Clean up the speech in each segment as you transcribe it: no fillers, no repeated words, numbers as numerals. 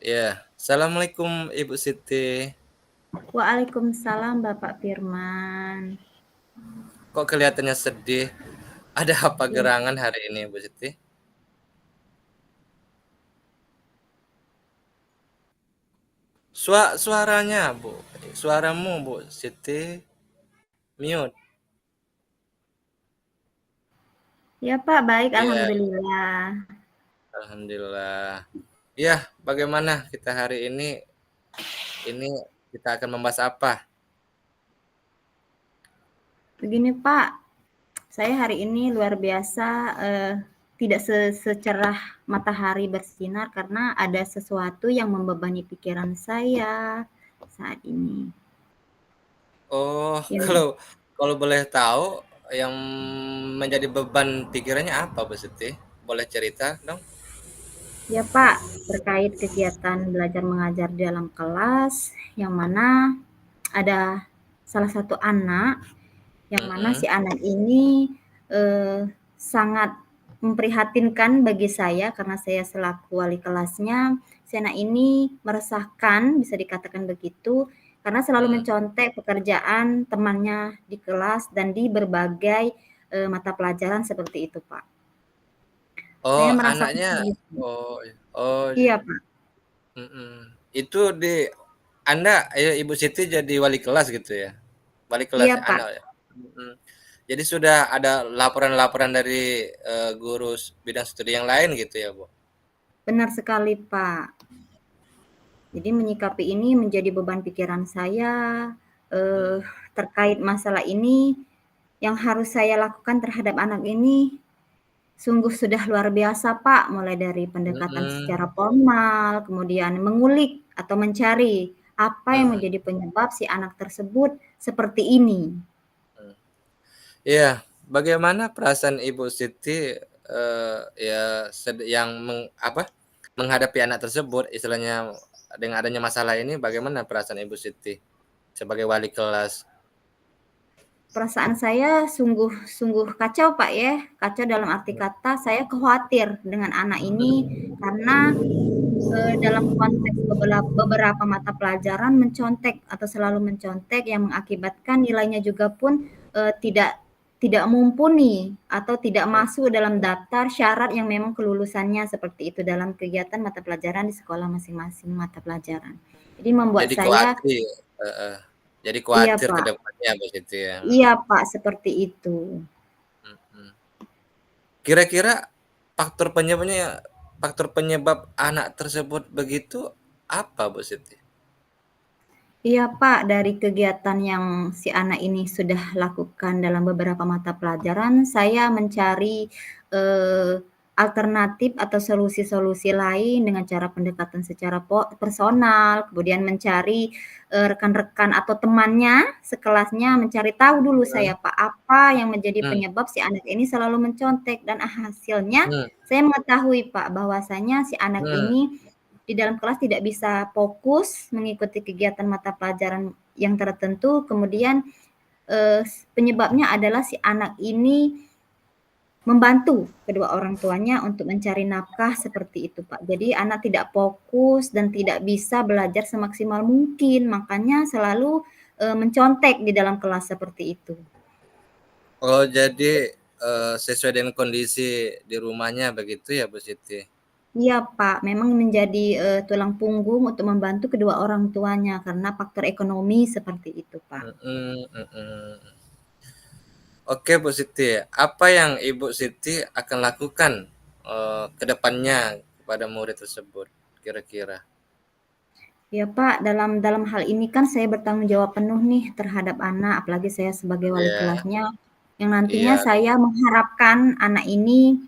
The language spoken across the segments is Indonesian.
Ya, assalamualaikum Ibu Siti. Waalaikumsalam Bapak Firman. Kok kelihatannya sedih? Ada apa Ya, gerangan hari ini, Bu Siti? Suaranya, Bu. Suaramu, Bu Siti, mute. ya Pak, baik Iya, Alhamdulillah. alhamdulillah. Ya, bagaimana kita hari ini? Ini kita akan membahas apa? Begini Pak, saya hari ini luar biasa tidak secerah matahari bersinar karena ada sesuatu yang membebani pikiran saya saat ini. Oh, Ya, kalau kalau boleh tahu yang menjadi beban pikirannya apa, Bu Siti? Boleh cerita dong? ya Pak, terkait kegiatan belajar mengajar di dalam kelas, yang mana ada salah satu anak yang mana si Mm-mm. anak ini sangat memprihatinkan bagi saya karena saya selaku wali kelasnya. Si anak ini meresahkan, bisa dikatakan begitu, karena selalu Mm. mencontek pekerjaan temannya di kelas dan di berbagai mata pelajaran seperti itu, Pak. Oh, Saya merasakan anaknya. begitu. Oh, oh. Iya, Pak. Mhm. Itu Anda, Ibu Siti jadi wali kelas gitu ya? Wali kelas Iya, ya, Pak. anak ya? Mhm. Jadi sudah ada laporan-laporan dari guru bidang studi yang lain gitu ya, Bu? Benar sekali, Pak. Jadi menyikapi ini menjadi beban pikiran saya eh, Mhm. terkait masalah ini yang harus saya lakukan terhadap anak ini sungguh sudah luar biasa, Pak. Mulai dari pendekatan Mhm. secara formal, kemudian mengulik atau mencari apa yang Mhm. menjadi penyebab si anak tersebut seperti ini. Mhm. Iya, bagaimana perasaan Ibu Siti ya yang menghadapi anak tersebut istilahnya dengan adanya masalah ini bagaimana perasaan Ibu Siti sebagai wali kelas? Perasaan saya sungguh kacau, Pak, ya. Kacau dalam arti kata saya khawatir dengan anak ini karena dalam konteks beberapa mata pelajaran mencontek atau selalu mencontek yang mengakibatkan nilainya juga pun tidak tidak mumpuni atau tidak masuk dalam daftar syarat yang memang kelulusannya seperti itu dalam kegiatan mata pelajaran di sekolah masing-masing mata pelajaran. Jadi membuat Jadi saya, khawatir, heeh. Jadi iya khawatir ke Pak, depannya begitu ya, iya Pak seperti itu. mhm. Kira-kira faktor penyebab anak tersebut begitu apa, Bu Siti? Iya Pak, dari kegiatan yang si anak ini sudah lakukan dalam beberapa mata pelajaran, saya mencari eh, alternatif atau solusi-solusi lain dengan cara pendekatan secara personal, kemudian mencari rekan-rekan atau temannya sekelasnya, mencari tahu dulu Mhm. saya Pak, apa yang menjadi Mmm. penyebab si anak ini selalu mencontek dan hasilnya Mhm. saya mengetahui Pak bahwasanya si anak Mhm. ini di dalam kelas tidak bisa fokus mengikuti kegiatan mata pelajaran yang tertentu, kemudian penyebabnya adalah si anak ini membantu kedua orang tuanya untuk mencari nafkah seperti itu, Pak. Jadi anak tidak fokus dan tidak bisa belajar semaksimal mungkin, makanya selalu mencontek di dalam kelas seperti itu. Oh jadi, sesuai dengan kondisi di rumahnya begitu ya, Bu Siti? Iya, Pak, memang menjadi tulang punggung untuk membantu kedua orang tuanya karena faktor ekonomi seperti itu, Pak. Mhm. Mhm. Oke, Bu Siti, apa yang Ibu Siti akan lakukan, ke depannya kepada murid tersebut kira-kira? Ya Pak, dalam dalam hal ini kan saya bertanggung jawab penuh nih terhadap anak, apalagi saya sebagai wali Iya. kelasnya, yang nantinya Iya. saya mengharapkan anak ini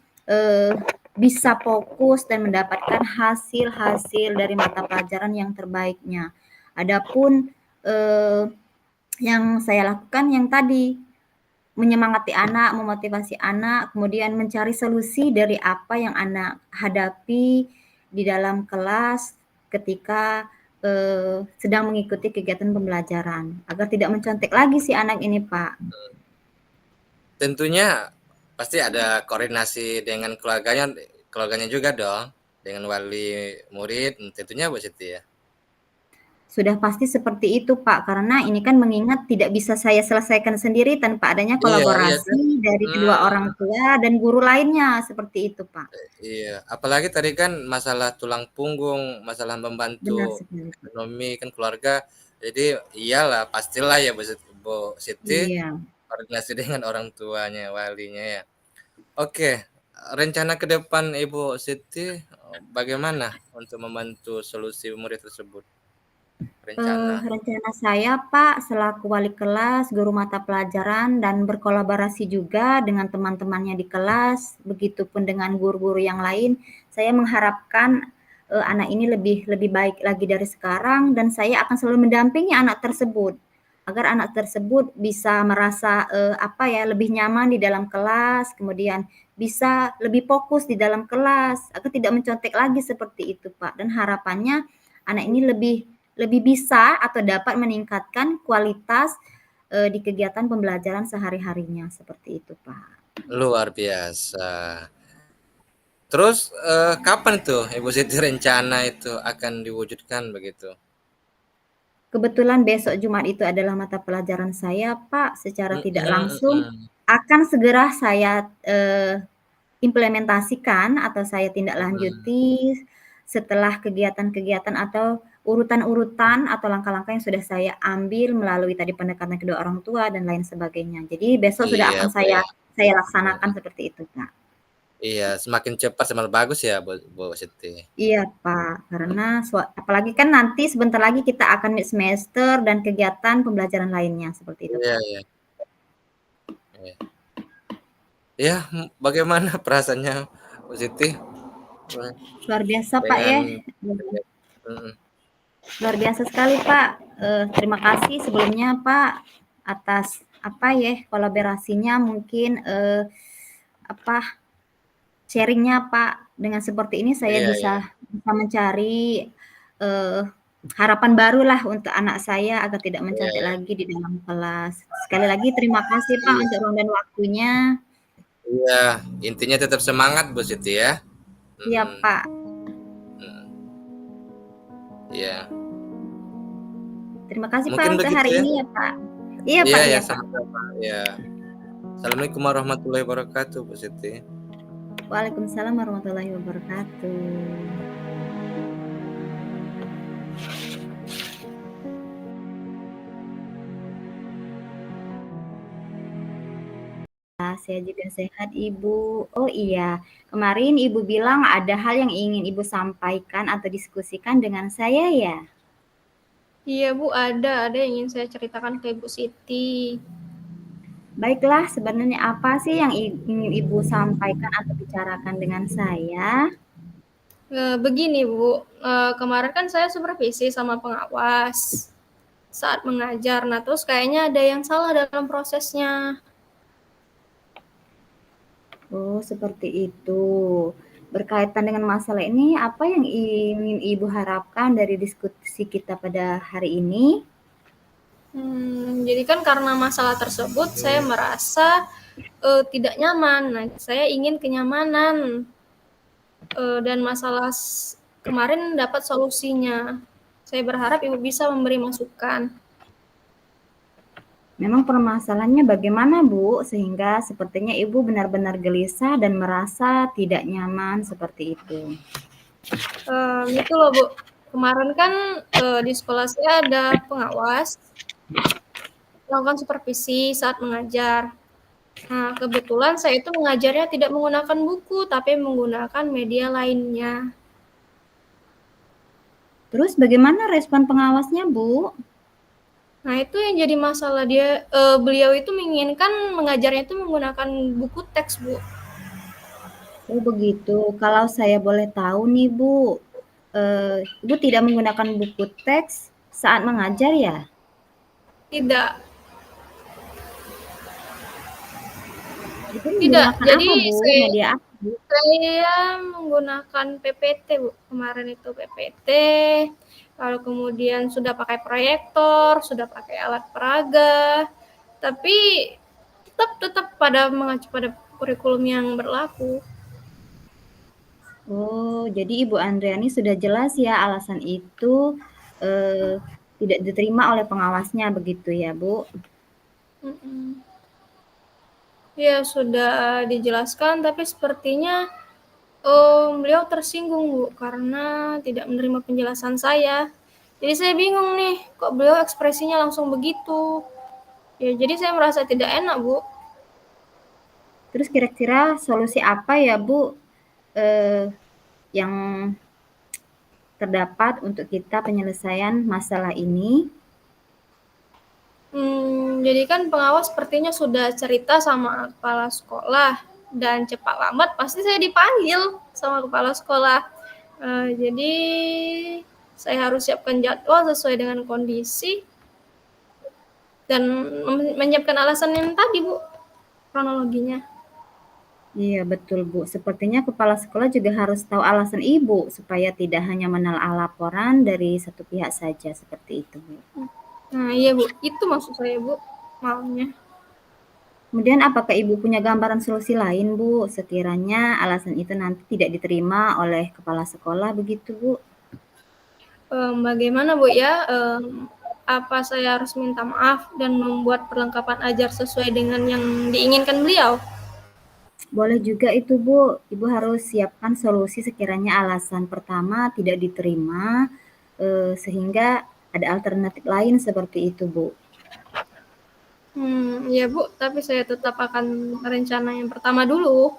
bisa fokus dan mendapatkan hasil-hasil dari mata pelajaran yang terbaiknya. Adapun eh, yang saya lakukan yang tadi menyemangati anak, memotivasi anak, kemudian mencari solusi dari apa yang anak hadapi di dalam kelas ketika sedang mengikuti kegiatan pembelajaran agar tidak mencontek lagi si anak ini, Pak. Tentunya pasti ada koordinasi dengan keluarganya keluarganya juga dong? dengan wali murid, tentunya Bu Siti ya. Sudah pasti seperti itu, Pak, karena ini kan mengingat tidak bisa saya selesaikan sendiri tanpa adanya Iya iya kan, kolaborasi dari kedua mmm, orang tua dan guru lainnya, seperti itu, Pak. iya, apalagi tadi kan masalah tulang punggung, masalah Benar membantu sekali, Pak. ekonomi kan keluarga, jadi iyalah pastilah ya Bu Siti Iya. koordinasi dengan orang tuanya, walinya ya. Oke, rencana ke depan Ibu Siti, bagaimana untuk membantu solusi murid tersebut? Rencana. Rencana saya, Pak, selaku wali kelas, guru mata pelajaran, dan berkolaborasi juga dengan teman-temannya di kelas, begitupun dengan guru-guru yang lain, saya mengharapkan, anak ini lebih lebih baik lagi dari sekarang dan saya akan selalu mendampingi anak tersebut, agar anak tersebut bisa merasa, apa ya, lebih nyaman di dalam kelas, kemudian bisa lebih fokus di dalam kelas, agar tidak mencontek lagi seperti itu, Pak. Dan harapannya anak ini lebih lebih bisa atau dapat meningkatkan kualitas, di kegiatan pembelajaran sehari-harinya, seperti itu, Pak. Luar biasa. Terus, kapan tuh Ibu Siti rencana itu akan diwujudkan begitu? Kebetulan besok Jumat itu adalah mata pelajaran saya, Pak, secara tidak Mhm langsung mhm. akan segera saya, implementasikan atau saya tindak Mhm. lanjuti setelah kegiatan-kegiatan atau urutan-urutan atau langkah-langkah yang sudah saya ambil melalui tadi pendekatan kedua orang tua dan lain sebagainya. Jadi besok sudah Iya, akan saya baik. saya laksanakan Mhm. seperti itu, Kak. Iya, semakin cepat semakin bagus ya Bu Siti. Iya, Pak, karena apalagi kan nanti sebentar lagi kita akan semester dan kegiatan pembelajaran lainnya, seperti itu, Iya Pak. iya iya. Iya, bagaimana perasaannya Bu Siti, eee, Luar biasa, Pak, dengan ya. mhm. Luar biasa sekali, Pak. Terima kasih sebelumnya, Pak, atas apa ya, kolaborasinya mungkin, apa, sharing-nya, Pak. Dengan seperti ini saya Iya bisa iya. bisa mencari, eee, harapan barulah untuk anak saya agar tidak Iya mencontek iya. lagi di dalam kelas. Sekali lagi terima kasih, Pak, Iya untuk ruang dan waktunya. iya, intinya tetap semangat Bu Siti ya. Iya, Mhm Pak. mhm. Iya, Terima kasih, Pak, mungkin untuk begitu hari ya? ini ya, Pak. Iya, Iya Pak, ya, iya, Pak. sama-sama, iya. Assalamualaikum warahmatullahi wabarakatuh, Bu Siti. Waalaikumsalam warahmatullahi wabarakatuh. Saya juga sehat, Ibu. Oh iya, kemarin Ibu bilang ada hal yang ingin Ibu sampaikan atau diskusikan dengan saya ya? Iya Bu, ada yang ingin saya ceritakan ke Ibu Siti. Baiklah, sebenarnya apa sih yang ingin Ibu sampaikan atau bicarakan dengan saya? Begini Bu, kemarin kan saya supervisi sama pengawas saat mengajar. Nah terus kayaknya ada yang salah dalam prosesnya. Oh, seperti itu. Berkaitan dengan masalah ini, apa yang ingin Ibu harapkan dari diskusi kita pada hari ini? Jadi kan karena masalah tersebut saya merasa tidak nyaman. Nah saya ingin kenyamanan dan masalah kemarin dapat solusinya. Saya berharap Ibu bisa memberi masukan. Memang permasalahannya bagaimana, Bu? Sehingga sepertinya Ibu benar-benar gelisah dan merasa tidak nyaman seperti itu. Itu loh Bu, kemarin kan di sekolah saya ada pengawas melakukan supervisi saat mengajar. Nah, kebetulan saya itu mengajarnya tidak menggunakan buku, tapi menggunakan media lainnya. Terus bagaimana respon pengawasnya, Bu? Nah, itu yang jadi masalah beliau itu menginginkan mengajarnya itu menggunakan buku teks, Bu. Oh, begitu. Kalau saya boleh tahu nih, Bu, Ibu tidak menggunakan buku teks saat mengajar ya? Tidak, Itu tidak. menggunakan Jadi apa, Bu? saya Media apa, Bu? saya menggunakan PPT, Bu. Kemarin itu PPT, lalu kemudian sudah pakai proyektor, sudah pakai alat peraga, tapi tetap pada mengacu pada kurikulum yang berlaku. Oh, jadi Ibu Andriani sudah jelas ya alasan itu tidak diterima oleh pengawasnya begitu ya, Bu? Mhm. Ya sudah dijelaskan, tapi sepertinya beliau tersinggung, Bu, karena tidak menerima penjelasan saya. Jadi saya bingung nih, kok beliau ekspresinya langsung begitu. Ya, jadi saya merasa tidak enak, Bu. Terus kira-kira solusi apa ya, Bu, yang terdapat untuk kita penyelesaian masalah ini? Jadi kan pengawas sepertinya sudah cerita sama kepala sekolah, dan cepat lambat pasti saya dipanggil sama kepala sekolah. Jadi saya harus siapkan jadwal sesuai dengan kondisi dan menyiapkan alasan yang tadi, Bu, kronologinya. Iya, betul, Bu. Sepertinya kepala sekolah juga harus tahu alasan Ibu supaya tidak hanya menelaah laporan dari satu pihak saja seperti itu, Bu. Nah, iya, Bu. Itu maksud saya, Bu, maunya. Kemudian apakah Ibu punya gambaran solusi lain, Bu, sekiranya alasan itu nanti tidak diterima oleh kepala sekolah begitu, Bu? Bagaimana, Bu, ya? Apa saya harus minta maaf dan membuat perlengkapan ajar sesuai dengan yang diinginkan beliau? Boleh juga itu, Bu. Ibu harus siapkan solusi sekiranya alasan pertama tidak diterima, sehingga ada alternatif lain seperti itu, Bu. Ya, Bu, tapi saya tetap akan rencana yang pertama dulu.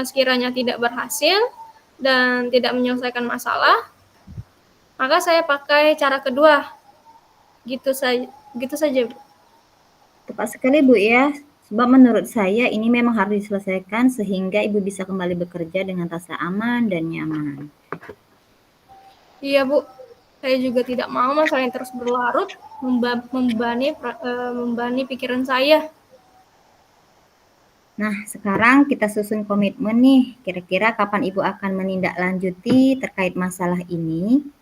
Sekiranya tidak berhasil dan tidak menyelesaikan masalah, maka saya pakai cara kedua. Gitu saja, Bu. Tepat sekali, Bu, ya. Sebab menurut saya ini memang harus diselesaikan sehingga Ibu bisa kembali bekerja dengan rasa aman dan nyaman. Iya, Bu. Saya juga tidak mau masalah yang terus berlarut membebani pikiran saya. Nah, sekarang kita susun komitmen nih. Kira-kira kapan Ibu akan menindaklanjuti terkait masalah ini?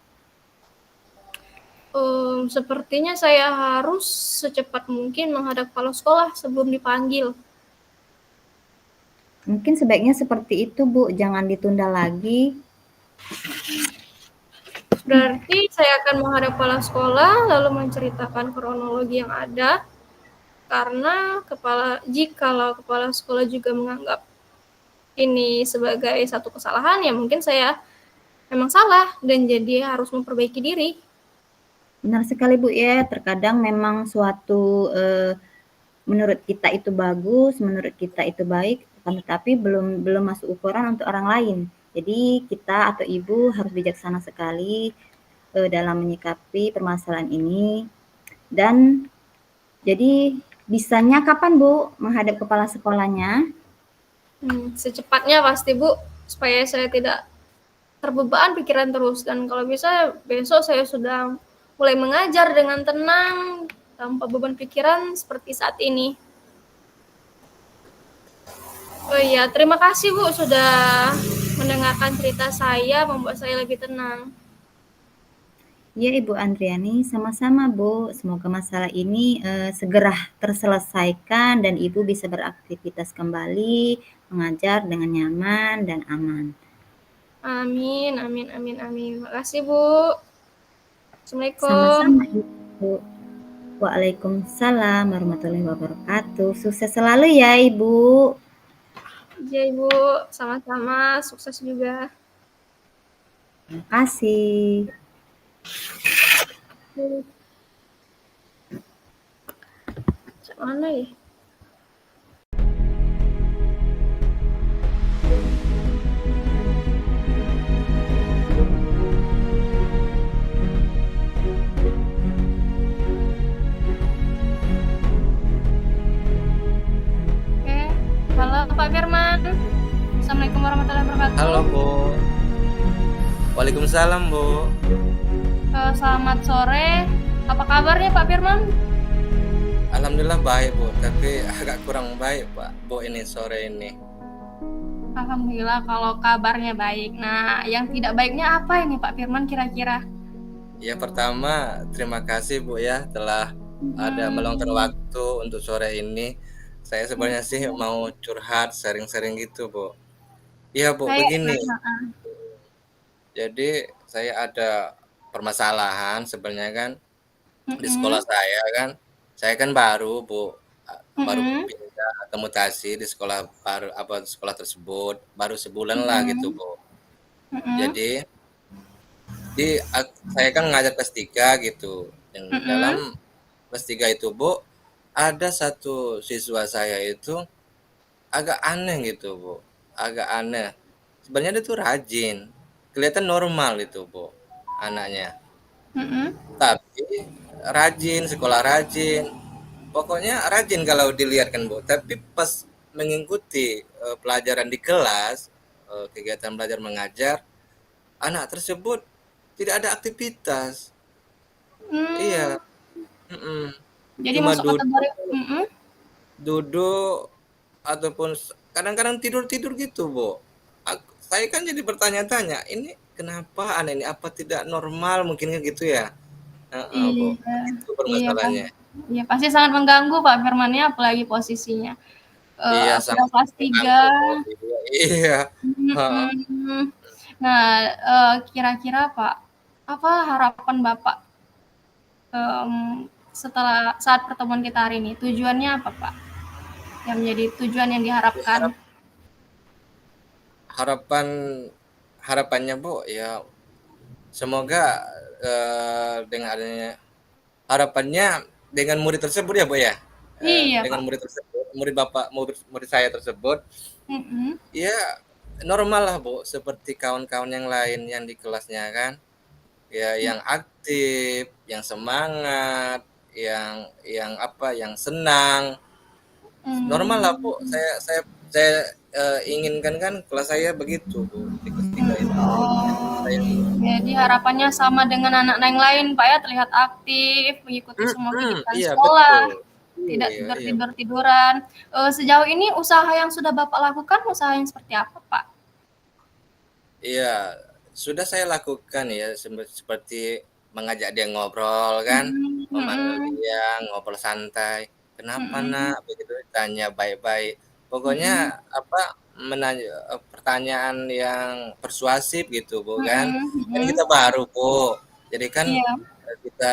Sepertinya saya harus secepat mungkin menghadap kepala sekolah sebelum dipanggil. Mungkin sebaiknya seperti itu, Bu. Jangan ditunda lagi. Berarti saya akan menghadap kepala sekolah lalu menceritakan kronologi yang ada, karena jikalau kepala sekolah juga menganggap ini sebagai satu kesalahan, ya mungkin saya memang salah dan jadi harus memperbaiki diri. Benar sekali, Bu, ya. Terkadang memang suatu menurut kita itu bagus, menurut kita itu baik, tetapi belum masuk ukuran untuk orang lain. Jadi kita atau Ibu harus bijaksana sekali dalam menyikapi permasalahan ini. Dan jadi bisanya kapan, Bu, menghadap kepala sekolahnya? Secepatnya pasti, Bu, supaya saya tidak terbeban pikiran terus, dan kalau bisa besok saya sudah mulai mengajar dengan tenang tanpa beban pikiran seperti saat ini. Oh iya, terima kasih, Bu, sudah mendengarkan cerita saya, membuat saya lebih tenang. Ya, Ibu Andriani, sama-sama, Bu. Semoga masalah ini segera terselesaikan dan Ibu bisa beraktivitas kembali, mengajar dengan nyaman dan aman. Amin, amin, amin, amin. Makasih, Bu. Assalamualaikum. Sama-sama, Ibu. Waalaikumsalam warahmatullahi wabarakatuh. Sukses selalu ya, Ibu. Iya, Ibu. Sama-sama. Sukses juga. Terima kasih. Cak mana ya? Oke. Halo, Pak Firman. Assalamualaikum warahmatullahi wabarakatuh. Halo, Bu. Waalaikumsalam, Bu. Selamat sore. Apa kabarnya, Pak Firman? Alhamdulillah baik, Bu, tapi agak kurang baik, Pak, Bu, ini sore ini. Alhamdulillah kalau kabarnya baik. Nah, yang tidak baiknya apa ini, Pak Firman, kira-kira? Ya, pertama terima kasih, Bu, ya telah ada meluangkan waktu untuk sore ini. Saya sebenarnya sih mau curhat, sharing-sharing gitu, Bu. Iya, Bu, Saya begini. Jadi saya ada permasalahan sebenarnya kan di sekolah Mhm. saya kan baru Bu, baru Mhm. pindah atau mutasi di sekolah baru di sekolah tersebut, baru sebulan lah gitu Mhm. Bu. Mhm. Jadi saya kan ngajar kelas 3 gitu, dan dalam Mhm. kelas 3 itu Bu, ada satu siswa saya itu agak aneh gitu Bu, agak aneh. Sebenarnya dia tuh rajin, kelihatan normal itu Bu, anaknya. Mhm. Tapi rajin, sekolah rajin, pokoknya rajin kalau dilihat kan Bu. Tapi pas mengikuti pelajaran di kelas, kegiatan belajar mengajar, anak tersebut tidak ada aktivitas. Mmm. Iya, mm-mm. Jadi Cuma masuk kategori mhm. duduk ataupun kadang-kadang tidur-tidur gitu, Bu. Saya kan jadi bertanya-tanya, ini kenapa anak ini apa tidak normal mungkin gitu ya? Heeh, Bu. Iya. Itu Iya, Kak. permasalahannya. Iya, pasti sangat mengganggu, Pak, firman apalagi posisinya, Iya, sudah sangat kelas 3. mengganggu, Bu. Iya, iya. Heeh. Mhm. Nah, kira-kira, Pak, apa harapan Bapak, setelah saat pertemuan kita hari ini? Tujuannya apa, Pak? Yang menjadi tujuan yang Ya, diharapkan? harapan harapannya, Bu, ya semoga dengan adanya harapannya dengan murid tersebut ya, Bu, ya. Iya, Dengan Pak. murid tersebut, murid murid saya tersebut, Mhm. ya normal lah Bu, seperti kawan-kawan yang lain yang di kelasnya kan. Ya yang aktif, yang semangat, yang apa, yang senang. Normal lah Bu, Mmm. saya inginkan kan kelas saya begitu Bu, di kelas 3 itu. Oh, Saya jadi harapannya sama dengan anak yang lain, Pak, ya, terlihat aktif, mengikuti semua kegiatan iya betul. sekolah, tidak Iya, iya. tidur-tidur-tiduran. Sejauh ini usaha yang sudah Bapak lakukan, usaha yang seperti apa, Pak? Iya, sudah saya lakukan ya, seperti mengajak dia ngobrol kan, Mhm. memanggil Mhm. dia ngobrol santai, "Kenapa Mhm. Nak?" Begitu, ditanya baik-baik. Mhm. Pokoknya apa, pertanyaan yang persuasif gitu, Bu, kan. Mhm. Kan Mhm. kita baru, Bu, jadi kan, Iya. kita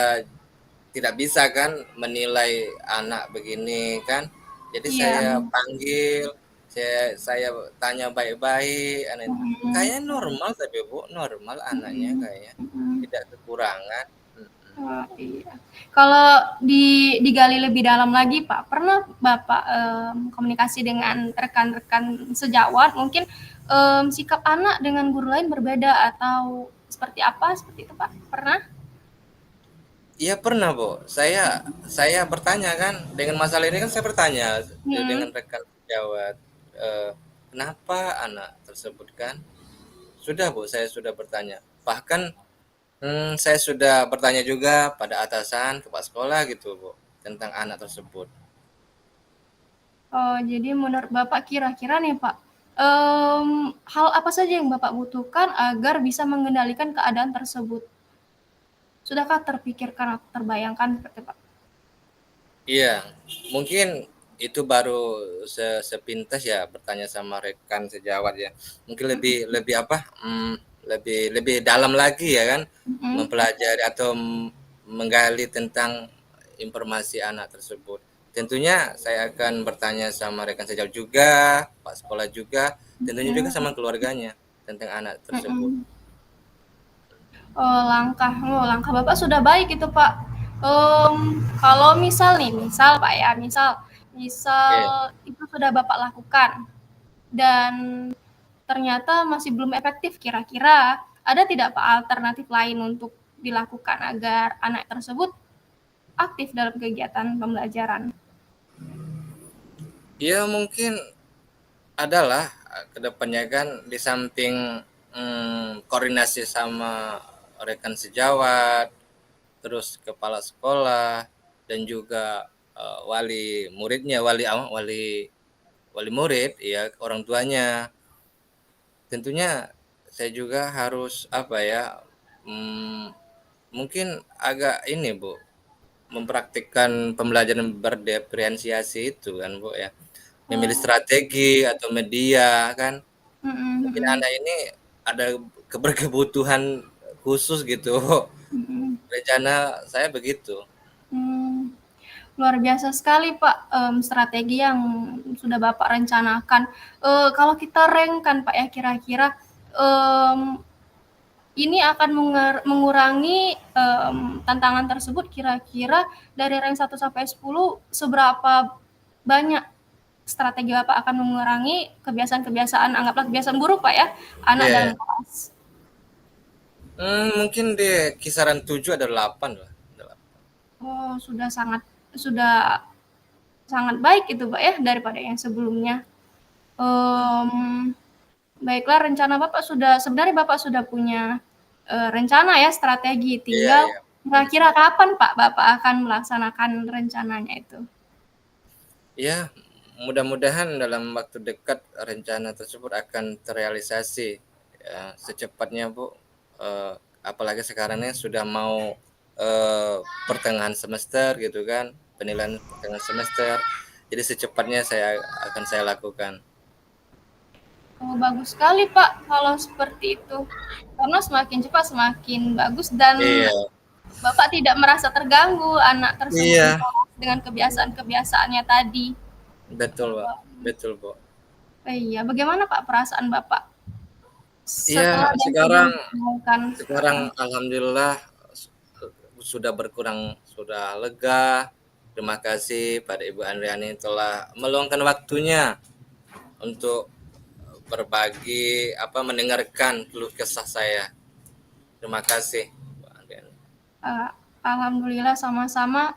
tidak bisa kan menilai anak begini kan. Jadi Iya. saya panggil, saya tanya baik-baik, Mhm. kayaknya normal tapi Bu, normal anaknya Mhm. kayaknya, Mhm. tidak kekurangan, mhm. Oh, iya. Kalau digali lebih dalam lagi, Pak, pernah Bapak, komunikasi dengan rekan-rekan sejawat mungkin, sikap anak dengan guru lain berbeda atau seperti apa, seperti itu, Pak? Pernah? Iya pernah Bu, saya bertanya kan, dengan masalah ini kan saya bertanya dengan Mhm. rekan sejawat, kenapa anak tersebut kan. Sudah Bu, saya sudah bertanya, bahkan saya sudah bertanya juga pada atasan, kepala sekolah gitu, Bu, tentang anak tersebut. Oh, jadi menurut Bapak kira-kira nih, Pak, hal apa saja yang Bapak butuhkan agar bisa mengendalikan keadaan tersebut? Sudahkah terpikirkan atau terbayangkan seperti Pak? Iya, mungkin itu baru sepintas ya bertanya sama rekan sejawat ya. Mungkin lebih Mhm. lebih apa, lebih lebih dalam lagi ya kan, Mhm. mempelajari atau menggali tentang informasi anak tersebut. Tentunya saya akan bertanya sama rekan sejawat juga, pak sekolah juga, tentunya juga Mhm. sama keluarganya tentang anak tersebut. Mhm. Langkah Bapak sudah baik itu, Pak. Kalau misal nih, misal Pak ya, Oke. misal itu sudah Bapak lakukan dan ternyata masih belum efektif, kira-kira ada tidak Pak alternatif lain untuk dilakukan agar anak tersebut aktif dalam kegiatan pembelajaran? Ya mungkin adalah kedepannya kan di samping koordinasi sama rekan sejawat, terus kepala sekolah dan juga wali muridnya, wali murid ya, orang tuanya. Tentunya saya juga harus apa ya, mm, mungkin agak ini Bu, mempraktikkan pembelajaran berdiferensiasi itu kan Bu ya, memilih Oh, strategi atau media kan. mhm. Mungkin Mhm. anak ini ada berkebutuhan khusus gitu. Mhm. Rencana saya begitu. Luar biasa sekali Pak, strategi yang sudah Bapak rencanakan. Kalau kita rank-kan Pak ya, kira-kira, ini akan mengurangi, tantangan tersebut kira-kira dari rank 1 sampai 10 seberapa banyak strategi Bapak akan mengurangi kebiasaan-kebiasaan, anggaplah kebiasaan buruk Pak ya, anak Iya, dalam iya. kelas? Mungkin di kisaran 7 atau 8 lah. Oh, sudah sangat baik itu Pak ya, daripada yang sebelumnya. Baiklah, sebenarnya Bapak sudah punya, rencana ya, strategi, Iya, tinggal iya. kira-kira kapan Pak Bapak akan melaksanakan rencananya itu? Ya, mudah-mudahan dalam waktu dekat rencana tersebut akan terrealisasi ya, secepatnya Bu. Apalagi sekarang ini sudah mau pertengahan semester gitu kan, penilaian pertengahan semester. Jadi secepatnya akan saya lakukan. Oh, bagus sekali Pak kalau seperti itu. Karena semakin cepat semakin bagus dan Iya, Bapak tidak merasa terganggu anak tersebut di iya, kelas dengan kebiasaan-kebiasaannya tadi. betul Pak, betul Bu. Iya, bagaimana Pak perasaan Bapak Iya, setelah dan sebelum sekarang melakukan sekarang alhamdulillah sudah berkurang, sudah lega. Terima kasih pada Ibu Andriani telah meluangkan waktunya untuk berbagi mendengarkan keluh kesah saya. Terima kasih, Bu Andriani. Alhamdulillah sama-sama,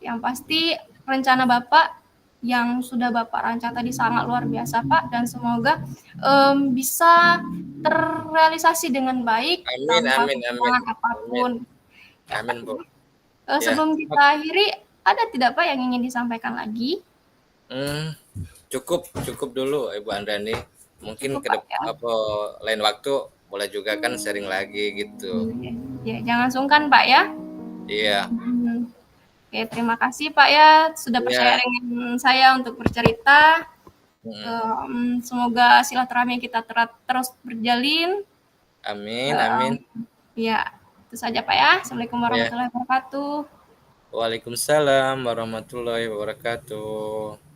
yang pasti rencana Bapak yang sudah Bapak rancang tadi sangat luar biasa Pak, dan semoga, bisa terrealisasi dengan baik Amin, tanpa amin, amin, kekurangan amin, apapun. amin, Bu. Ya, Sebelum kita akhiri, ada tidak Pak yang ingin disampaikan lagi? cukup, cukup dulu Ibu Andriani. Mungkin Cukup Pak ya? lain waktu boleh juga kan sharing lagi gitu. Ya, jangan sungkan Pak ya. Iya, Oke, terima kasih Pak ya, sudah percaya iya. dengan saya untuk bercerita. Mm. Semoga silaturahmi kita terus berjalin. Amin, amin. Ya, itu saja Pak ya. Assalamualaikum Ya. warahmatullahi wabarakatuh. Waalaikumsalam warahmatullahi wabarakatuh.